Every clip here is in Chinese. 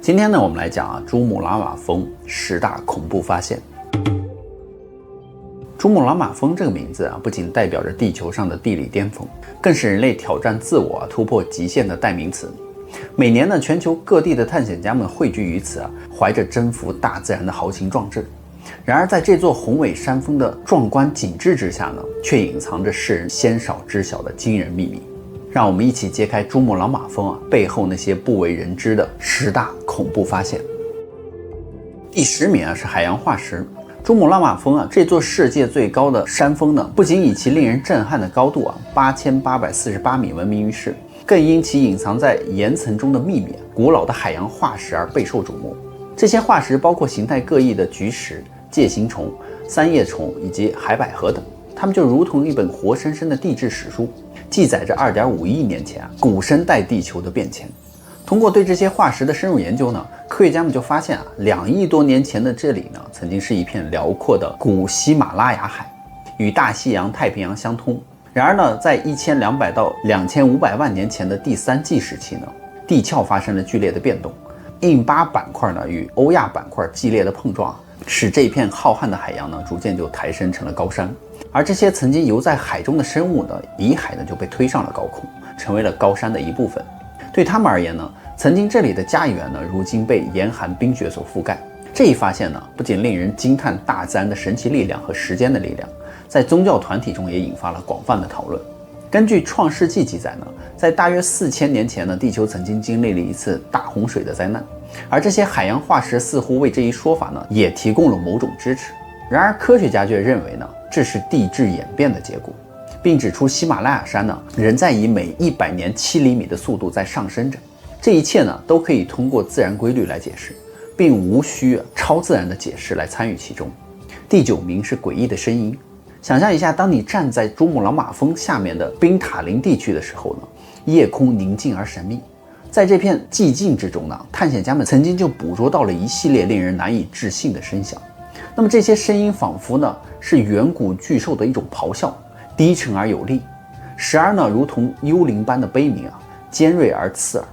今天呢，我们来讲珠穆朗玛峰10大恐怖发现。珠穆朗玛峰这个名字不仅代表着地球上的地理巅峰，更是人类挑战自我、突破极限的代名词。每年呢，全球各地的探险家们汇聚于此怀着征服大自然的豪情壮志。然而，在这座宏伟山峰的壮观景致之下呢，却隐藏着世人鲜少知晓的惊人秘密。让我们一起揭开珠穆朗玛峰背后那些不为人知的10大恐怖发现。第10名是海洋化石。珠穆朗玛峰这座世界最高的山峰呢，不仅以其令人震撼的高度8848米闻名于世，更因其隐藏在岩层中的秘密、古老的海洋化石而备受瞩目。这些化石包括形态各异的菊石、介形虫、三叶虫以及海百合等，它们就如同一本活生生的地质史书，记载着2.5亿年前古生代地球的变迁。通过对这些化石的深入研究呢，科学家们就发现2亿多年前的这里呢，曾经是一片辽阔的古喜马拉雅海，与大西洋、太平洋相通。然而呢，在1200到2500万年前的第3纪时期呢，地壳发生了剧烈的变动，印巴板块呢与欧亚板块激烈的碰撞，使这片浩瀚的海洋呢逐渐就抬升成了高山。而这些曾经游在海中的生物呢，遗骸呢就被推上了高空，成为了高山的一部分。对他们而言呢，曾经这里的家园呢，如今被严寒冰雪所覆盖。这一发现呢，不仅令人惊叹大自然的神奇力量和时间的力量，在宗教团体中也引发了广泛的讨论。根据《创世纪》记载呢，在大约4000年前呢，地球曾经经历了一次大洪水的灾难，而这些海洋化石似乎为这一说法呢，也提供了某种支持。然而，科学家却认为呢，这是地质演变的结果，并指出喜马拉雅山呢，仍在以每100年7厘米的速度在上升着。这一切呢，都可以通过自然规律来解释，并无需超自然的解释来参与其中。第9名是诡异的声音。想象一下，当你站在珠穆朗玛峰下面的冰塔林地区的时候呢，夜空宁静而神秘。在这片寂静之中呢，探险家们曾经就捕捉到了一系列令人难以置信的声响。那么这些声音仿佛呢是远古巨兽的一种咆哮，低沉而有力，时而呢如同幽灵般的悲鸣尖锐而刺耳。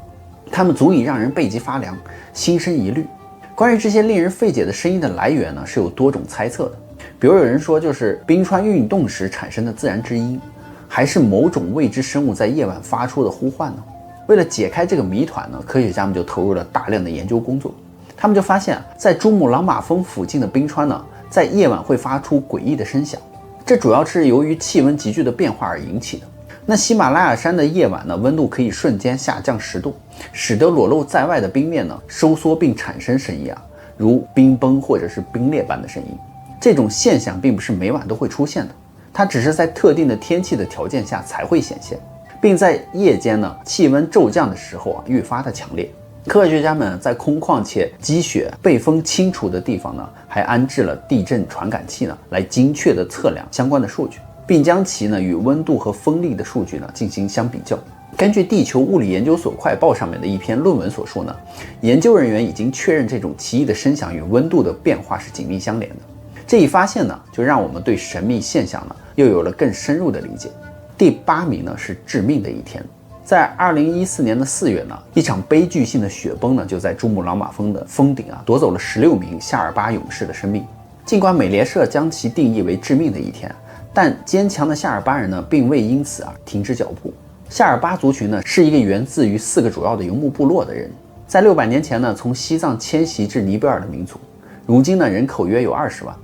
它们足以让人背脊发凉，心生疑虑。关于这些令人费解的声音的来源呢，是有多种猜测的。比如有人说，就是冰川运动时产生的自然之音，还是某种未知生物在夜晚发出的呼唤呢？为了解开这个谜团呢，科学家们就投入了大量的研究工作。他们就发现在珠穆朗玛峰附近的冰川呢，在夜晚会发出诡异的声响，这主要是由于气温急剧的变化而引起的。那喜马拉雅山的夜晚呢，温度可以瞬间下降10度，使得裸露在外的冰面呢收缩并产生声音如冰崩或者是冰裂般的声音。这种现象并不是每晚都会出现的，它只是在特定的天气的条件下才会显现，并在夜间呢气温骤降的时候愈发的强烈。科学家们在空旷且积雪被风清除的地方呢，还安置了地震传感器呢，来精确的测量相关的数据，并将其呢与温度和风力的数据呢进行相比较。根据地球物理研究所快报上面的一篇论文所述呢，研究人员已经确认这种奇异的声响与温度的变化是紧密相连的。这一发现呢，就让我们对神秘现象呢又有了更深入的理解。第8名呢是致命的一天。在2014年的4月呢，一场悲剧性的雪崩呢，就在珠穆朗玛峰的峰顶夺走了16名夏尔巴勇士的生命。尽管美联社将其定义为致命的一天，但坚强的夏尔巴人呢，并未因此停止脚步。夏尔巴族群呢，是一个源自于4个主要的游牧部落的人，在600年前呢，从西藏迁徙至尼泊尔的民族，如今呢，人口约有20万。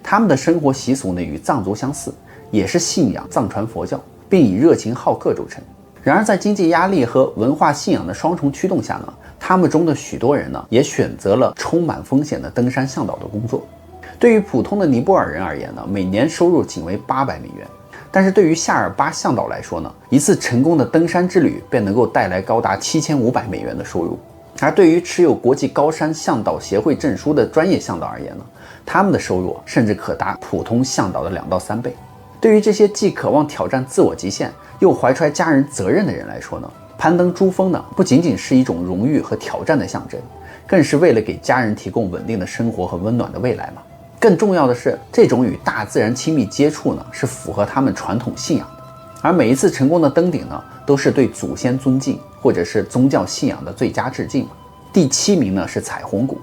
他们的生活习俗呢，与藏族相似，也是信仰藏传佛教，并以热情好客著称。然而在经济压力和文化信仰的双重驱动下呢，他们中的许多人呢，也选择了充满风险的登山向导的工作。对于普通的尼泊尔人而言呢，每年收入仅为800美元，但是对于夏尔巴向导来说呢，一次成功的登山之旅便能够带来高达7500美元的收入。而对于持有国际高山向导协会证书的专业向导而言呢，他们的收入甚至可达普通向导的2到3倍。对于这些既渴望挑战自我极限，又怀揣家人责任的人来说呢，攀登珠峰呢，不仅仅是一种荣誉和挑战的象征，更是为了给家人提供稳定的生活和温暖的未来嘛。更重要的是，这种与大自然亲密接触呢，是符合他们传统信仰的。而每一次成功的登顶呢，都是对祖先尊敬或者是宗教信仰的最佳致敬。第7名呢是彩虹谷，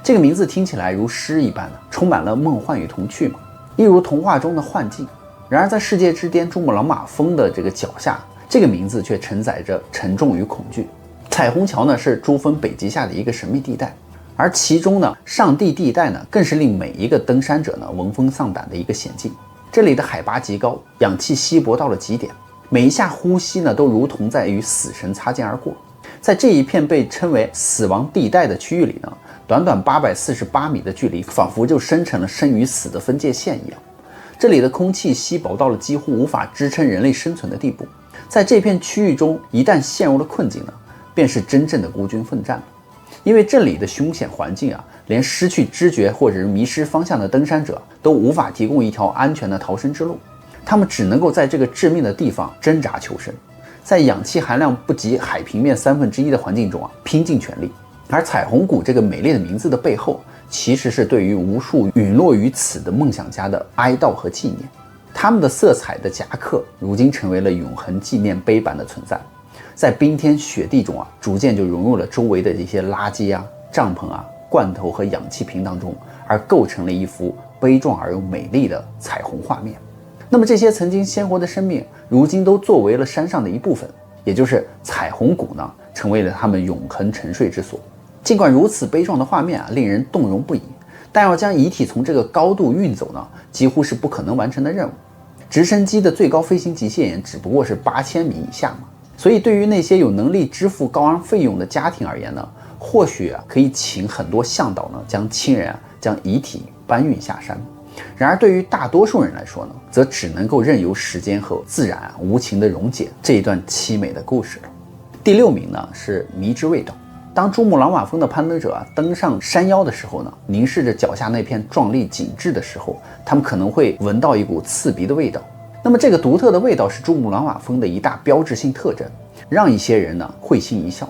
这个名字听起来如诗一般，充满了梦幻与童趣嘛，一如童话中的幻境。然而在世界之巅珠穆朗玛峰的这个脚下，这个名字却承载着沉重与恐惧。彩虹桥呢是珠峰北极下的一个神秘地带，而其中呢上帝地带呢更是令每一个登山者呢闻风丧胆的一个险境。这里的海拔极高，氧气稀薄到了极点，每一下呼吸呢都如同在与死神擦肩而过。在这一片被称为死亡地带的区域里呢，短短848米的距离仿佛就生成了生与死的分界线一样。这里的空气稀薄到了几乎无法支撑人类生存的地步，在这片区域中一旦陷入了困境呢，便是真正的孤军奋战了。因为这里的凶险环境啊，连失去知觉或者是迷失方向的登山者都无法提供一条安全的逃生之路，他们只能够在这个致命的地方挣扎求生，在氧气含量不及海平面1/3的环境中啊，拼尽全力。而彩虹谷这个美丽的名字的背后，其实是对于无数陨落于此的梦想家的哀悼和纪念。他们的色彩的夹克如今成为了永恒纪念碑般的存在，在冰天雪地中啊，逐渐就融入了周围的这些垃圾啊、帐篷啊、罐头和氧气瓶当中，而构成了一幅悲壮而又美丽的彩虹画面。那么这些曾经鲜活的生命，如今都作为了山上的一部分，也就是彩虹谷呢，成为了他们永恒沉睡之所。尽管如此悲壮的画面啊，令人动容不已，但要将遗体从这个高度运走呢，几乎是不可能完成的任务。直升机的最高飞行极限也只不过是8000米以下嘛，所以对于那些有能力支付高昂费用的家庭而言呢，或许可以请很多向导呢，将亲人将遗体搬运下山。然而对于大多数人来说呢，则只能够任由时间和自然无情的溶解这一段凄美的故事了。第6名呢是迷之味道。当珠穆朗玛峰的攀登者登上山腰的时候呢，凝视着脚下那片壮丽景致的时候，他们可能会闻到一股刺鼻的味道。那么这个独特的味道是珠穆朗玛峰的一大标志性特征，让一些人呢会心一笑。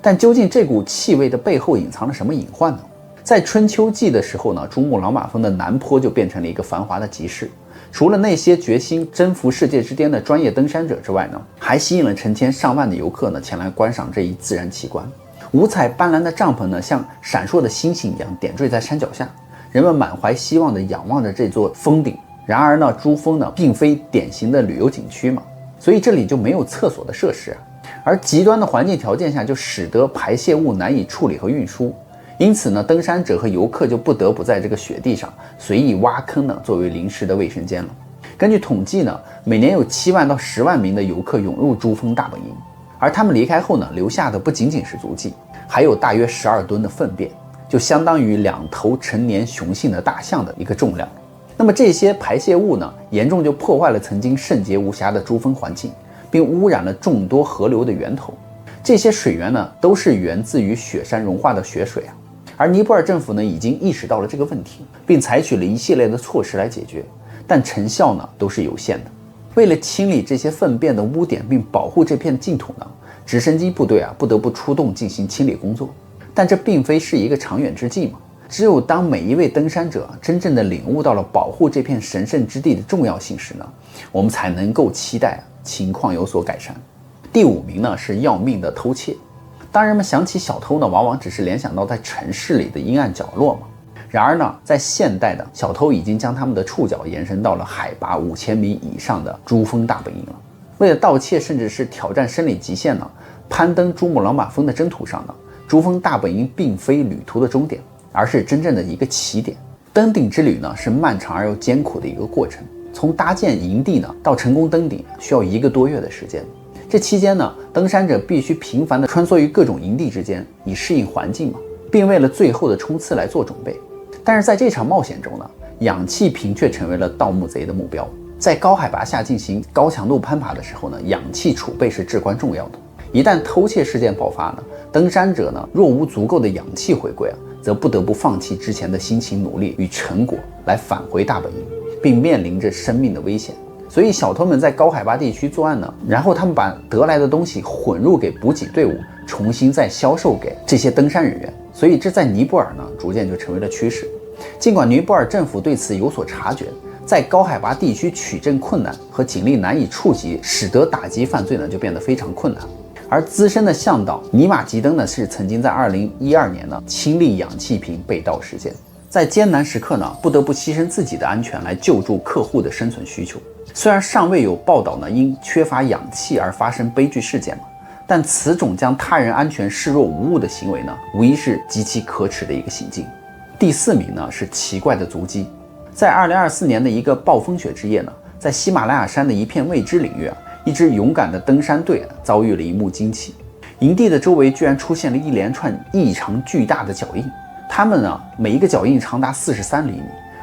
但究竟这股气味的背后隐藏了什么隐患呢？在春秋季的时候呢，珠穆朗玛峰的南坡就变成了一个繁华的集市。除了那些决心征服世界之巅的专业登山者之外呢，还吸引了成千上万的游客呢前来观赏这一自然奇观。五彩斑斓的帐篷呢，像闪烁的星星一样点缀在山脚下，人们满怀希望地仰望着这座峰顶。然而呢，珠峰呢并非典型的旅游景区嘛，所以这里就没有厕所的设施啊。而极端的环境条件下，就使得排泄物难以处理和运输，因此呢，登山者和游客就不得不在这个雪地上随意挖坑呢，作为临时的卫生间了。根据统计呢，每年有7万到10万名的游客涌入珠峰大本营。而他们离开后呢，留下的不仅仅是足迹，还有大约12吨的粪便，就相当于2头成年雄性的大象的一个重量。那么这些排泄物呢，严重就破坏了曾经圣洁无瑕的珠峰环境，并污染了众多河流的源头。这些水源呢，都是源自于雪山融化的雪水啊。而尼泊尔政府呢，已经意识到了这个问题，并采取了一系列的措施来解决，但成效呢，都是有限的。为了清理这些粪便的污点并保护这片净土呢，直升机部队不得不出动进行清理工作。但这并非是一个长远之计嘛，只有当每一位登山者真正的领悟到了保护这片神圣之地的重要性时呢，我们才能够期待情况有所改善。第5名呢是要命的偷窃。当人们想起小偷呢，往往只是联想到在城市里的阴暗角落嘛。然而呢，在现代的小偷已经将他们的触角延伸到了海拔5000米以上的珠峰大本营了。为了盗窃甚至是挑战生理极限呢，攀登珠穆朗玛峰的征途上呢，珠峰大本营并非旅途的终点，而是真正的一个起点。登顶之旅呢，是漫长而又艰苦的一个过程。从搭建营地呢到成功登顶，需要1个多月的时间。这期间呢，登山者必须频繁地穿梭于各种营地之间，以适应环境嘛，并为了最后的冲刺来做准备。但是在这场冒险中呢，氧气瓶却成为了盗墓贼的目标。在高海拔下进行高强度攀爬的时候呢，氧气储备是至关重要的。一旦偷窃事件爆发呢，登山者呢若无足够的氧气回归则不得不放弃之前的辛勤努力与成果，来返回大本营，并面临着生命的危险。所以小偷们在高海拔地区作案呢，然后他们把得来的东西混入给补给队伍，重新再销售给这些登山人员。所以这在尼泊尔呢逐渐就成为了趋势。尽管尼泊尔政府对此有所察觉，在高海拔地区取证困难和警力难以触及，使得打击犯罪呢就变得非常困难。而资深的向导尼玛吉登呢，是曾经在2012年呢亲历氧气瓶被盗事件，在艰难时刻呢不得不牺牲自己的安全来救助客户的生存需求。虽然尚未有报道呢因缺乏氧气而发生悲剧事件嘛，但此种将他人安全视若无物的行为呢，无疑是极其可耻的一个行径。第4名呢是奇怪的足迹。在2024年的一个暴风雪之夜呢，在喜马拉雅山的一片未知领域一支勇敢的登山队遭遇了一幕惊奇。营地的周围居然出现了一连串异常巨大的脚印，它们呢每一个脚印长达43厘米，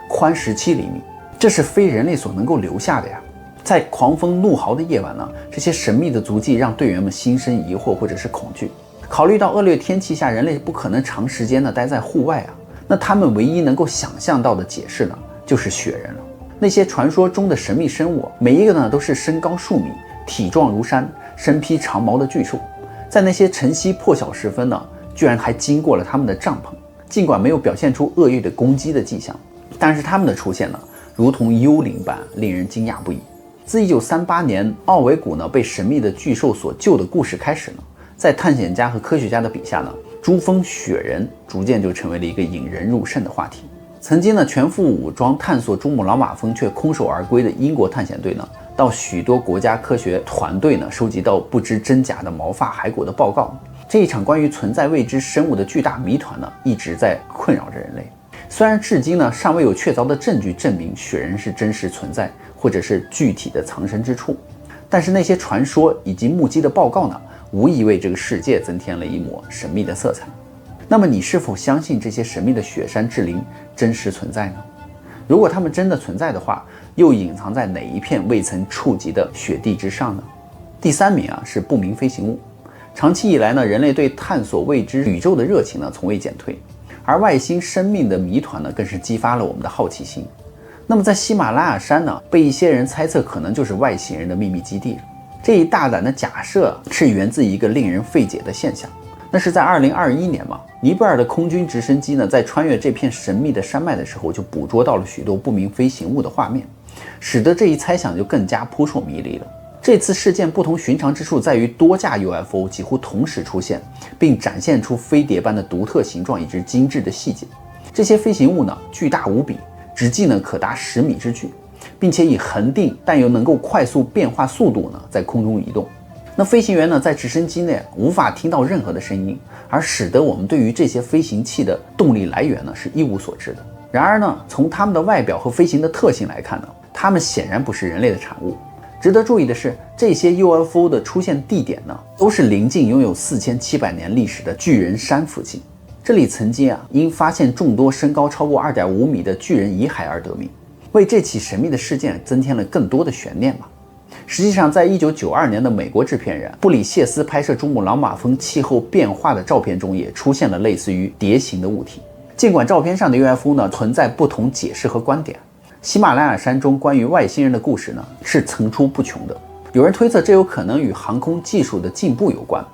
宽17厘米，这是非人类所能够留下的呀。在狂风怒号的夜晚呢，这些神秘的足迹让队员们心生疑惑或者是恐惧。考虑到恶劣天气下人类不可能长时间的待在户外那他们唯一能够想象到的解释呢，就是雪人了。那些传说中的神秘生物，每一个呢都是身高数米、体壮如山、身披长毛的巨兽，在那些晨曦破晓时分呢，居然还经过了他们的帐篷。尽管没有表现出恶意的攻击的迹象，但是他们的出现呢，如同幽灵般令人惊讶不已。自1938年奥维古呢被神秘的巨兽所救的故事开始呢，在探险家和科学家的笔下呢，珠峰雪人逐渐就成为了一个引人入胜的话题。曾经呢全副武装探索珠穆朗玛峰却空手而归的英国探险队呢，到许多国家科学团队呢收集到不知真假的毛发骸骨的报告。这一场关于存在未知生物的巨大谜团呢，一直在困扰着人类。虽然至今呢尚未有确凿的证据证明雪人是真实存在或者是具体的藏身之处，但是那些传说以及目击的报告呢，无疑为这个世界增添了一抹神秘的色彩。那么你是否相信这些神秘的雪山之灵真实存在呢？如果它们真的存在的话，又隐藏在哪一片未曾触及的雪地之上呢？第3名是不明飞行物。长期以来呢，人类对探索未知宇宙的热情呢从未减退，而外星生命的谜团呢更是激发了我们的好奇心。那么在喜马拉雅山呢，被一些人猜测可能就是外星人的秘密基地了。这一大胆的假设是源自一个令人费解的现象，那是在2021年嘛，尼泊尔的空军直升机呢在穿越这片神秘的山脉的时候，就捕捉到了许多不明飞行物的画面，使得这一猜想就更加扑朔迷离了。这次事件不同寻常之处在于多架 UFO 几乎同时出现，并展现出飞碟般的独特形状以及精致的细节。这些飞行物呢巨大无比，直径呢可达10米之巨，并且以恒定但又能够快速变化速度呢在空中移动。那飞行员呢在直升机内无法听到任何的声音，而使得我们对于这些飞行器的动力来源呢是一无所知的。然而呢，从它们的外表和飞行的特性来看呢，它们显然不是人类的产物。值得注意的是，这些 UFO 的出现地点呢，都是临近拥有4700年历史的巨人山附近。这里曾经因发现众多身高超过2.5米的巨人遗骸而得名，为这起神秘的事件增添了更多的悬念嘛。实际上，在1992年的美国制片人布里谢斯拍摄珠穆朗玛峰气候变化的照片中，也出现了类似于碟形的物体。尽管照片上的 UFO 呢存在不同解释和观点，喜马拉雅山中关于外星人的故事呢是层出不穷的。有人推测这有可能与航空技术的进步有关。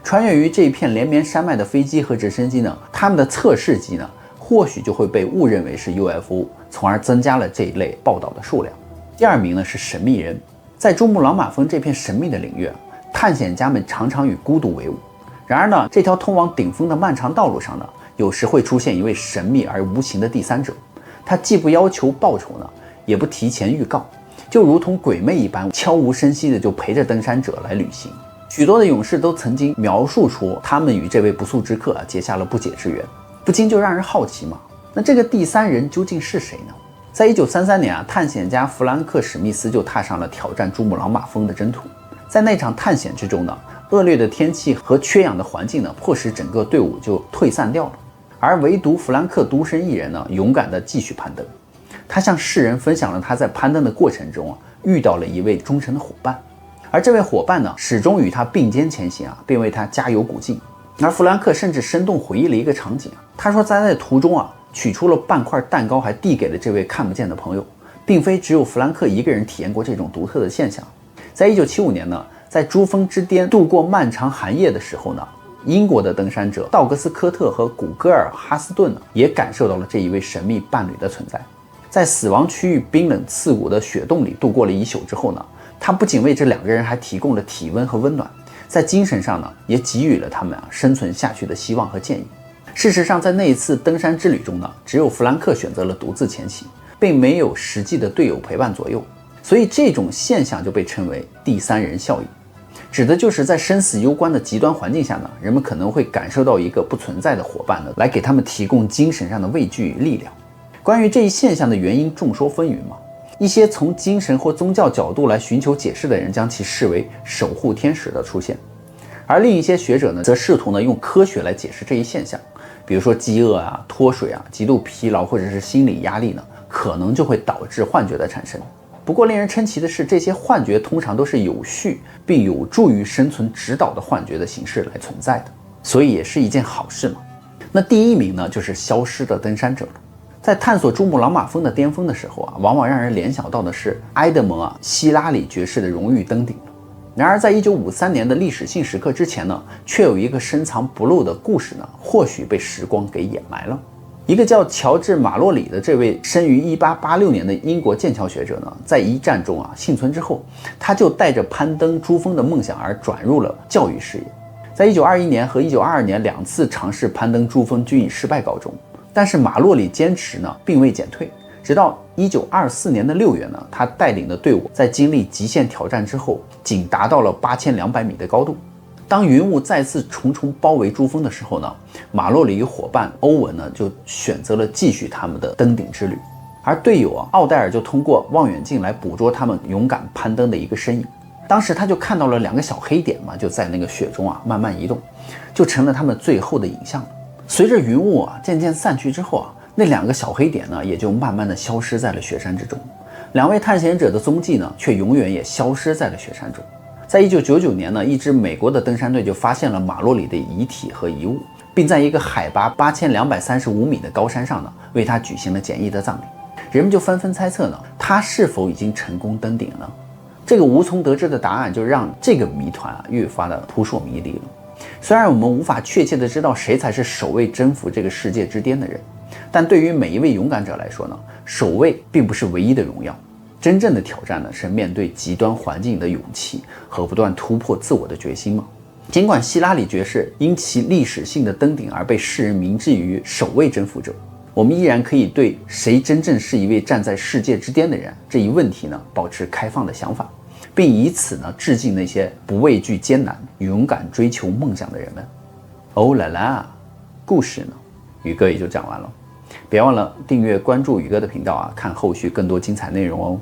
穿越于这一片连绵山脉的飞机和直升机呢，它们的测试机呢或许就会被误认为是 UFO， 从而增加了这一类报道的数量。第2名呢是神秘人。在珠穆朗玛峰这片神秘的领域，探险家们常常与孤独为伍。然而呢，这条通往顶峰的漫长道路上呢，有时会出现一位神秘而无形的第三者，他既不要求报酬呢，也不提前预告，就如同鬼魅一般，悄无声息的就陪着登山者来旅行。许多的勇士都曾经描述出他们与这位不速之客结下了不解之缘，不禁就让人好奇嘛。那这个第三人究竟是谁呢？在1933年探险家弗兰克·史密斯就踏上了挑战珠穆朗玛峰的征途。在那场探险之中呢，恶劣的天气和缺氧的环境呢，迫使整个队伍就退散掉了。而唯独弗兰克独身一人呢，勇敢地继续攀登。他向世人分享了他在攀登的过程中遇到了一位忠诚的伙伴，而这位伙伴呢，始终与他并肩前行并为他加油鼓劲。而弗兰克甚至生动回忆了一个场景他说在途中取出了半块蛋糕，还递给了这位看不见的朋友，并非只有弗兰克一个人体验过这种独特的现象。在1975年呢，在珠峰之巅度过漫长寒夜的时候呢，英国的登山者道格斯·科特和古戈尔·哈斯顿呢，也感受到了这一位神秘伴侣的存在。在死亡区域冰冷刺骨的雪洞里度过了一宿之后呢，他不仅为这2个人还提供了体温和温暖，在精神上呢，也给予了他们生存下去的希望和建议。事实上，在那一次登山之旅中呢，只有弗兰克选择了独自前行，并没有实际的队友陪伴左右，所以这种现象就被称为第三人效应，指的就是在生死攸关的极端环境下呢，人们可能会感受到一个不存在的伙伴呢，来给他们提供精神上的慰藉与力量。关于这一现象的原因众说纷纭嘛，一些从精神或宗教角度来寻求解释的人将其视为守护天使的出现，而另一些学者呢，则试图用科学来解释这一现象，比如说饥饿啊、脱水啊、极度疲劳或者是心理压力呢，可能就会导致幻觉的产生。不过令人称奇的是，这些幻觉通常都是有序并有助于生存指导的幻觉的形式来存在的，所以也是一件好事嘛。那第一名呢，就是消失的登山者了。在探索珠穆朗玛峰的巅峰的时候啊，往往让人联想到的是埃德蒙希拉里爵士的荣誉登顶。然而在1953年的历史性时刻之前呢，却有一个深藏不露的故事呢，或许被时光给掩埋了。一个叫乔治·马洛里的这位生于1886年的英国剑桥学者呢，在一战中幸存之后，他就带着攀登珠峰的梦想而转入了教育事业。在1921年和1922年2次尝试攀登珠峰均以失败告终，但是马洛里坚持呢，并未减退，直到1924年的6月呢，他带领的队伍在经历极限挑战之后，仅达到了8200米的高度。当云雾再次重重包围珠峰的时候呢，马洛里与伙伴欧文呢就选择了继续他们的登顶之旅，而队友奥黛尔就通过望远镜来捕捉他们勇敢攀登的一个身影。当时他就看到了2个小黑点嘛，就在那个雪中慢慢移动，就成了他们最后的影像了。随着云雾渐渐散去之后那2个小黑点呢，也就慢慢的消失在了雪山之中。2位探险者的踪迹呢，却永远也消失在了雪山中。在1999年呢，一支美国的登山队就发现了马洛里的遗体和遗物，并在一个海拔8235米的高山上呢，为他举行了简易的葬礼。人们就纷纷猜测呢，他是否已经成功登顶呢？这个无从得知的答案就让这个谜团越发的扑朔迷离了。虽然我们无法确切的知道谁才是首位征服这个世界之巅的人，但对于每一位勇敢者来说呢，首位并不是唯一的荣耀。真正的挑战呢，是面对极端环境的勇气和不断突破自我的决心嘛。尽管希拉里爵士因其历史性的登顶而被世人铭记于首位征服者，我们依然可以对谁真正是一位站在世界之巅的人这一问题呢，保持开放的想法，并以此呢致敬那些不畏惧艰难、勇敢追求梦想的人们。哦啦啦，故事呢，宇哥也就讲完了。别忘了订阅关注宇哥的频道看后续更多精彩内容哦。